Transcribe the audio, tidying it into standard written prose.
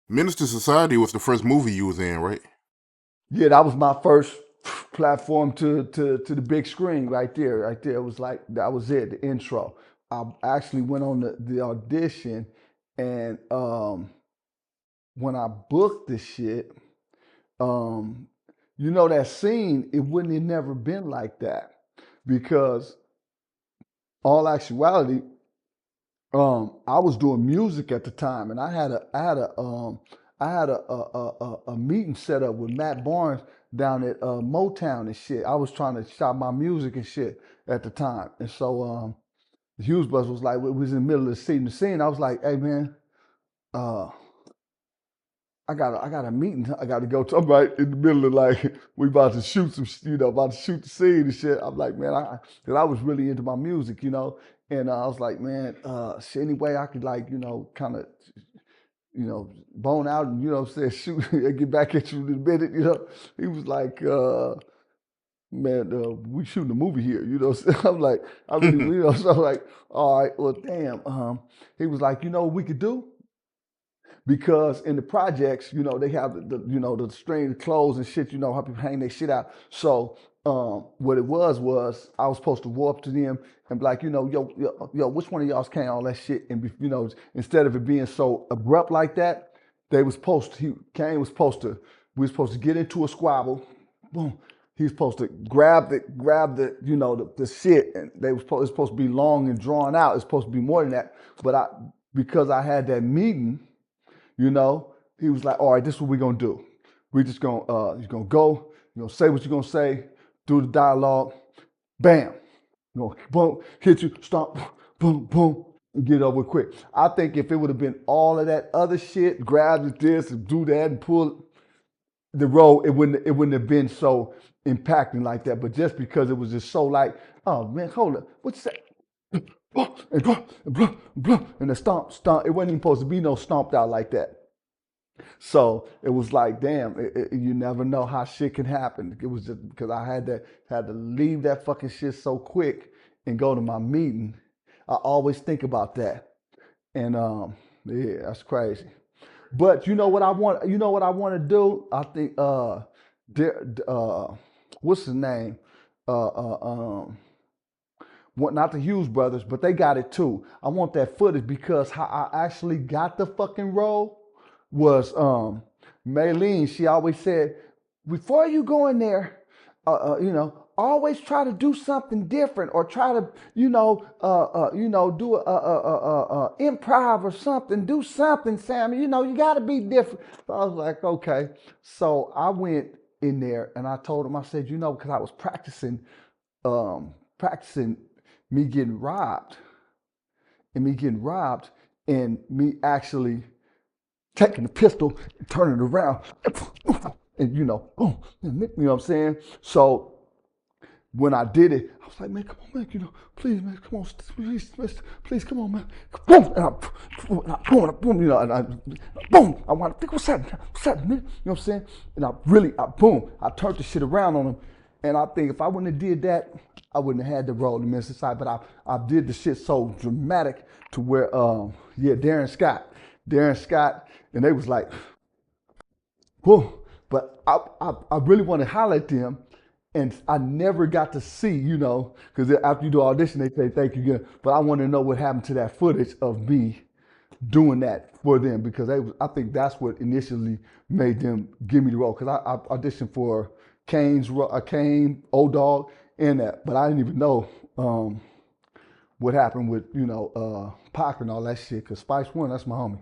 Menace II Society was the first movie you was in, right? Yeah, that was my first platform to the big screen right there. Right there. It was like that was it, the intro. I actually went on the audition and when I booked the shit, um, that scene, it wouldn't have never been like that. Because all actuality, I was doing music at the time, and I had a meeting set up with Matt Barnes down at Motown and shit. I was trying to shop my music and shit at the time, and so the Hughes Bus was like, we was in the middle of the scene. I was like, hey man, uh, I got a meeting. I got to go to. I'm right in the middle of like we about to shoot some, about to shoot the scene and shit. I'm like, man, cause I was really into my music, and I was like, man, shit, any way I could like, kind of, bone out and say shoot, and get back at you in a minute. He was like, man, we shooting a movie here, So I'm like, I really, so I'm like, all right, well, damn. He was like, what we could do? Because in the projects, they have the string clothes and shit, how people hang their shit out. So what it was I was supposed to go up to them and be like, yo, which one of y'all's carrying all that shit? And instead of it being so abrupt like that, Caine was supposed to, we were supposed to get into a squabble. Boom. He was supposed to grab the shit, and it was supposed to be long and drawn out. It's supposed to be more than that. But because I had that meeting, he was like, all right, this is what we're gonna do. We're just gonna you're gonna go, you're gonna say what you're gonna say, do the dialogue, bam. Boom, hit you, stop, boom, boom, and get over quick. I think if it would have been all of that other shit, grab this and do that and pull the role, it wouldn't have been so impacting like that. But just because it was just so like, oh man, hold up, what's that? And blah, and blah, and blah, and the stomp. It wasn't even supposed to be no stomped out like that. So it was like, damn, you never know how shit can happen. It was just because I had to leave that fucking shit so quick and go to my meeting. I always think about that, and yeah, that's crazy. But you know what I want? You know what I want to do? I think there, what's his name? Uh, uh, um, not the Hughes brothers, but they got it too. I want that footage because how I actually got the fucking role was Maylene. She always said, before you go in there, always try to do something different or try to, do improv or something. Do something, Sammy. You got to be different. So I was like, okay. So I went in there and I told him, I said, because I was practicing me getting robbed and me actually taking the pistol and turning it around and boom, what I'm saying? So when I did it, I was like, man, come on, man, please, man, come on, please, come on, man. Boom, and boom, and I boom, I want to think, what's that, man? You know what I'm saying? And boom, I turned the shit around on him. And I think if I wouldn't have did that, I wouldn't have had the role in Menace side. But I did the shit so dramatic to where, yeah, Darren Scott, and they was like, whoa. But I really want to highlight them, and I never got to see, because after you do audition, they say thank you again. But I want to know what happened to that footage of me doing that for them because I think that's what initially made them give me the role because I auditioned for Caine, Old Dog, and that, but I didn't even know what happened with Pac and all that shit because Spice One, that's my homie.